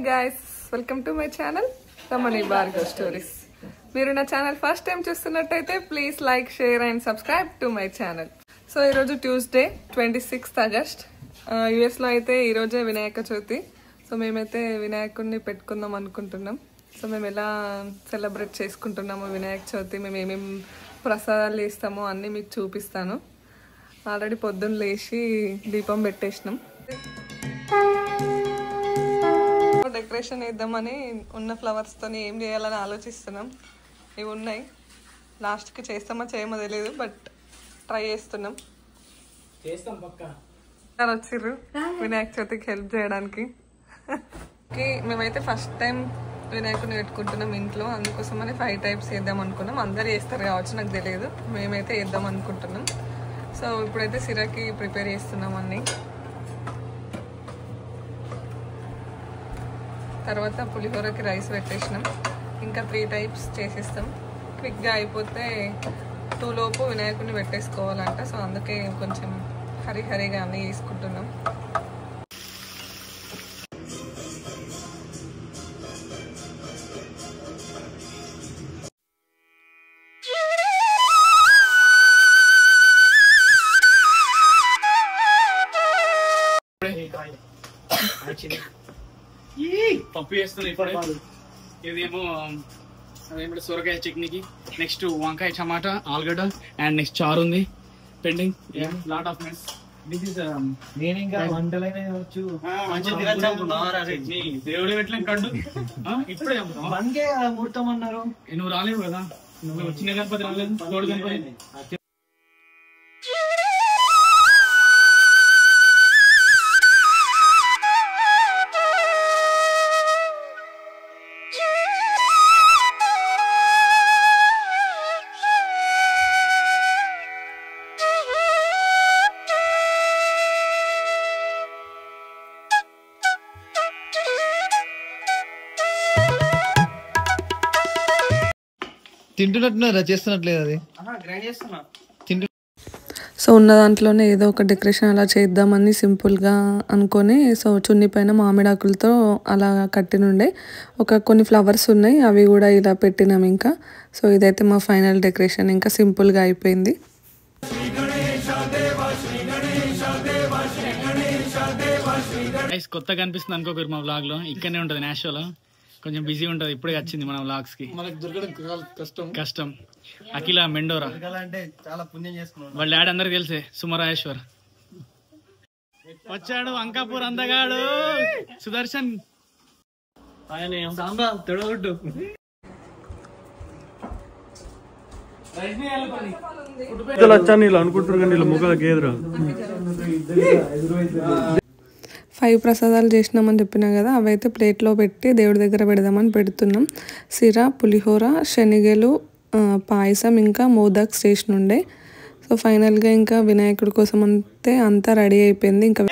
guys, welcome to my channel Ramani Bhargav Stories. మీరు నా channel first time చూస్తున్నట్టయితే please like share and subscribe to my channel. So ఈరోజు Tuesday 26th August. యుఎస్లో అయితే ఈరోజే Vinayaka Chavithi. So మేమైతే వినాయకుడిని పెట్టుకుందాం అనుకుంటున్నాం. సో మేము ఎలా సెలబ్రేట్ చేసుకుంటున్నామో వినాయక చవితి, మేము ఏమేమి ప్రసాదాలు ఇస్తామో అన్నీ మీకు చూపిస్తాను. ఆల్రెడీ పొద్దున్న లేచి దీపం పెట్టేసినాం. డెకరేషన్ వేద్దామని ఉన్న ఫ్లవర్స్తో ఏం చేయాలని ఆలోచిస్తున్నాం. ఇవి ఉన్నాయి, లాస్ట్కి చేస్తామో చేయమో తెలియదు, బట్ ట్రై చేస్తున్నాం. వచ్చిర్రు వినాయక చవితికి హెల్ప్ చేయడానికి. మేమైతే ఫస్ట్ టైం వినాయకుని పెట్టుకుంటున్నాం ఇంట్లో, అందుకోసమని 5 types వేద్దాం అనుకున్నాం. అందరు వేస్తారు కావచ్చు, నాకు తెలియదు, మేమైతే వేద్దాం అనుకుంటున్నాం. సో ఇప్పుడైతే సిరాకి ప్రిపేర్ చేస్తున్నాం అన్నీ. తర్వాత పులిహోరకి రైస్ పెట్టేసినాం. ఇంకా 3 types చేసేస్తాం. క్విక్గా అయిపోతే 2 లోపు వినాయకుడిని పెట్టేసుకోవాలంట. సో అందుకే కొంచెం హరిహరిగా అన్నీ తీసుకుంటున్నాం. పప్పు చేస్తుంది ఇప్పుడు. ఇదేమో అదేమిటి సొరకాయ చట్నీకి, నెక్స్ట్ వంకాయ టమాటా ఆలుగడ్డ, అండ్ నెక్స్ట్ చారు ఉంది పెండింగ్. Lot of mess. దేవుడు ఎట్లా కడ్డు ఇప్పుడే ముహూర్తం అన్నారు. నువ్వు రాలేవు కదా, నువ్వు చిన్న గణపతి రాలేదు, తోడు గణపతి. తింటున్నట్టున్నారా, చేస్తున్నట్లేదు అది. సో ఉన్న దాంట్లోనే ఏదో ఒక డెకరేషన్ అలా చేద్దామని సింపుల్గా అనుకొని, సో చున్నీ పైన మామిడాకులతో అలా కట్టినుండే కొన్ని ఫ్లవర్స్ ఉన్నాయి, అవి కూడా ఇలా పెట్టినాం. ఇంకా సో ఇదైతే మా ఫైనల్ డెకరేషన్, ఇంకా సింపుల్గా అయిపోయింది. కొత్తగా అనిపిస్తుంది అనుకోకరు మా వ్లాగ్ లో. ఇక్కడనే ఉంటది నేషనల్, కొంచెం బిజీ ఉంటది. ఇప్పుడే వచ్చింది మన వ్లాగ్స్ కి. కష్టం. అఖిల మెండోరా వాళ్ళ డాడీ అందరికి తెలిసే, సుమరాయేశ్వర్ వచ్చాడు. అంకాపూర్ అందగాడు సుదర్శన్. వచ్చాను ఇలా అనుకుంటారు కానీ ఇలా ముఖాలకి ఎదురు 5 ప్రసాదాలు చేసినామని చెప్పినా కదా, అవైతే ప్లేట్లో పెట్టి దేవుడి దగ్గర పెడదామని పెడుతున్నాం. సిరా, పులిహోర, శనగలు, పాయసం, ఇంకా మోదక్ స్టేషన్ ఉండే. సో ఫైనల్గా ఇంకా వినాయకుడి కోసం అంతే అంతా రెడీ అయిపోయింది. ఇంకా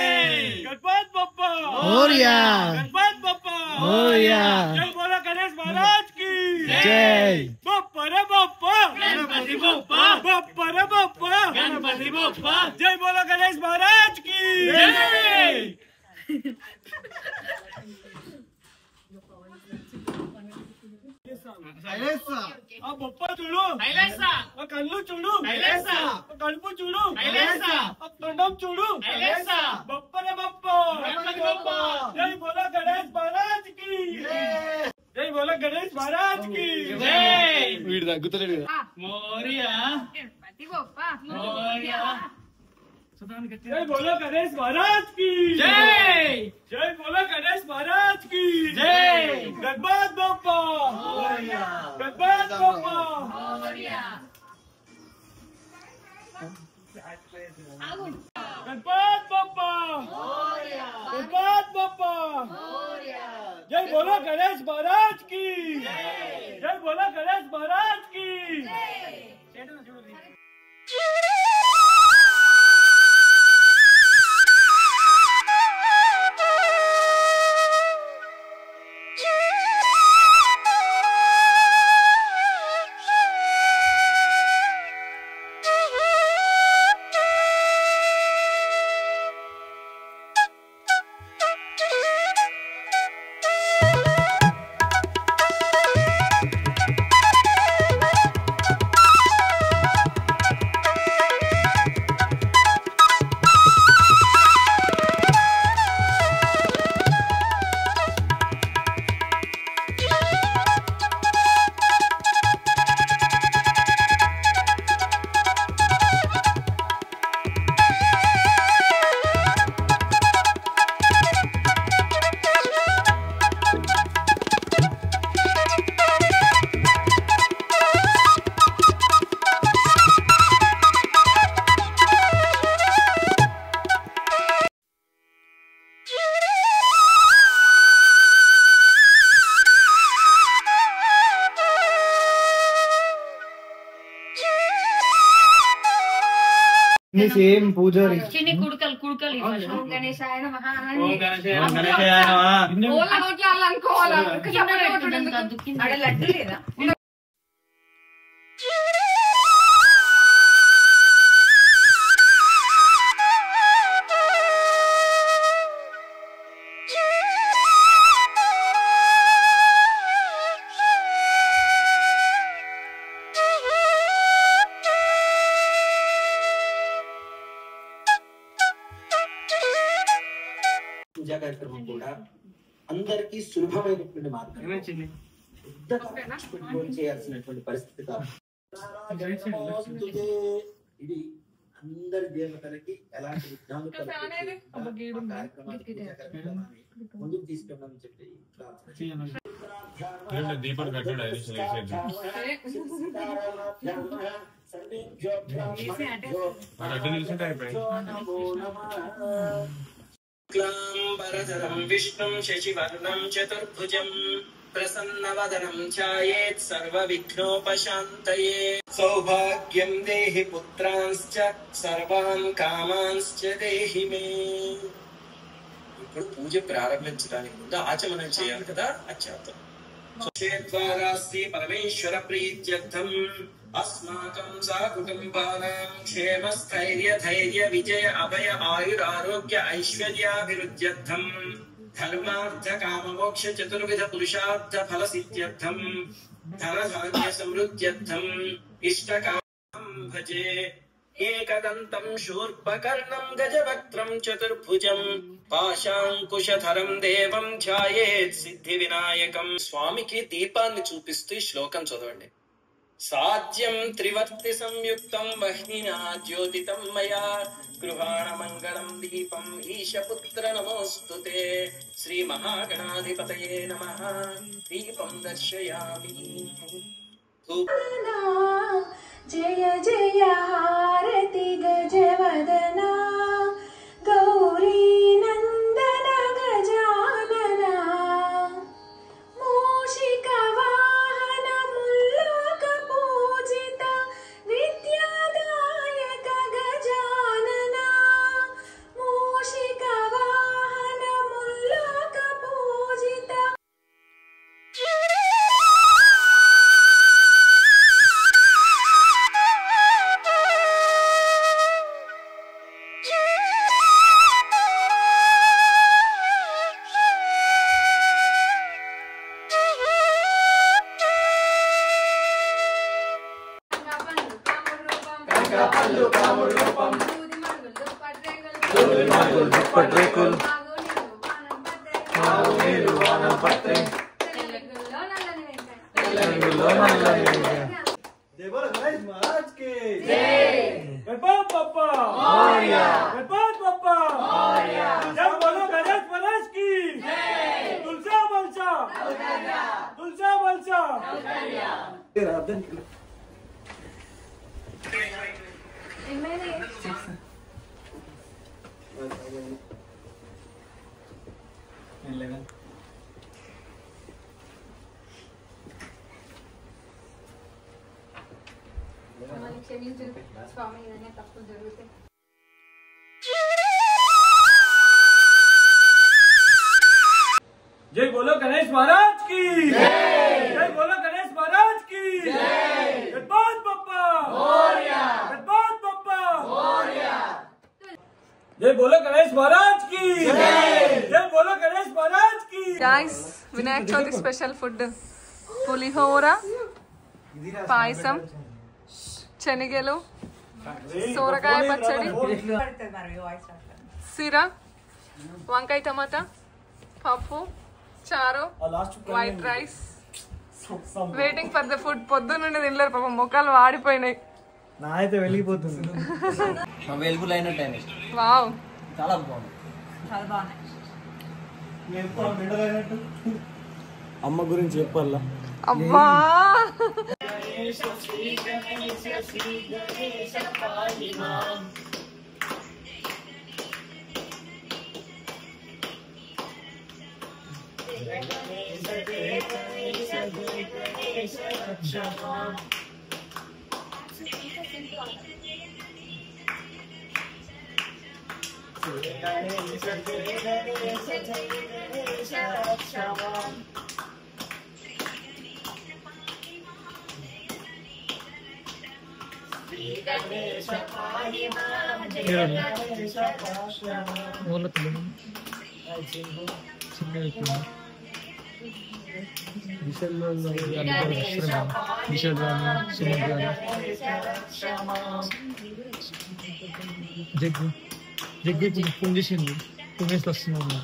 చూడు, కళ్ళు చూడు, కడుపు చూడు, తొండం చూడు, బొప్పర బొప్ప. జై బోలో గణేష్ మహారాజ్ కి, జై బోలో గణేష్ మహారాజ్ కి. వీడు తగ్గుతలేడు. మోరియా మోరియా. जय बोलो गणेश महाराज की जय, जय बोलो गणेश महाराज की जय. गणपत बप्पा मोरया, गणपत बप्पा मोरया, गणपत बप्पा मोरया, गणपत बप्पा मोरया. जय बोलो गणेश महाराज की जय, जय बोलो गणेश महाराज की जय. సేమ్ పూజారి చిన్ని కుడుకలు కుడుకలు ఓం గణేశాయ నమః ఆడ లడ్డు లేదా పూజా కార్యక్రమం కూడా అందరికీ సులభమైనటువంటి మార్గం పెట్టుకొని చేయాల్సినటువంటి పరిస్థితి కాదు. ఇది అందరి దేవతలకి ఎలాంటి విఘ్నాలు ముందుకు తీసుకెళ్ళాలని చెప్పి దీపం शुक्लांबरधरं विष्णुं शशिवर्णं चतुर्भुजं प्रसन्नवदनं ध्यायेत् सर्वविघ्नोपशान्तये सौभाग्यं देहि पुत्रांश्च सर्वान् कामांश्च देहि मे. ఇప్పుడు పూజ ప్రారంభించడానికి ముందు ఆచమనం చేయాలి కదా అత్యాత్తం. क्षेद्वारास्ति परमेश्वर प्रीत्यर्थम् अस्माकं साकुटुम्बानां क्षेम स्थैर्य धैर्य विजय अभय आयुरारोग्य ऐश्वर्याभिवृद्ध्यर्थम् धर्मार्थ काम मोक्ष चतुर्विध पुरुषार्थ फल सिद्ध्यर्थम् धन धान्य समृद्ध्यर्थम् इष्टकामं भजे. एकदन्तं शूर्पकर्णं गजवक्त्रं चतुर्भुजं పాశాంకుశధరం దేవం ధ్యాయేత్ సిద్ధి వినాయకం. స్వామికి దీపాన్ని చూపిస్తూ శ్లోకం చదవండి. సాధ్యం త్రివర్తి సంయుక్తం వహ్నినా జ్యోతితం మయా గృహాణ మంగళం దీపం ఈశపుత్ర నమోస్తుతే. శ్రీ మహాగణాధిపతయే నమః. దీపం దర్శయామి. జయ జయ హారతి గజవదనా గౌరీ నందన గజానన మూషిక వాహన ముల్లోక పూజిత విద్యాదాయక గజానన మూషిక వాహన ముల్లోక పూజిత. క్షమించు స్వామి, ఇదనే తప్పులు జరుగుతాయి. जय बोलो गणेश महाराज की जय बोलो गणेश महाराज की गणपत बप्पा मोरया गणपत बप्पा मोरया. जय बोलो गणेश महाराज की जय बोलो गणेश महाराज की. Guys, Vinayaka Chavithi special food పులిహోర, పాయసం, శనగలు, సోరకాయ పచ్చడి, సిరా, వంకాయ టమాటా, పప్పు, చారు, white rice. Waiting for the food. పొద్దున్నుండి తినలేరు పాపం, మొక్కలు వాడిపోయినాయి. నా అయితే వెలిగిపోతుంది. వావ్, చాలా బాగుంది. అమ్మ గురించి చెప్పాలా? అబ్బా, జగ్గు ఇప్పుడు ఫోన్ చేసింది ఫోన్ చేసి వస్తున్నాము.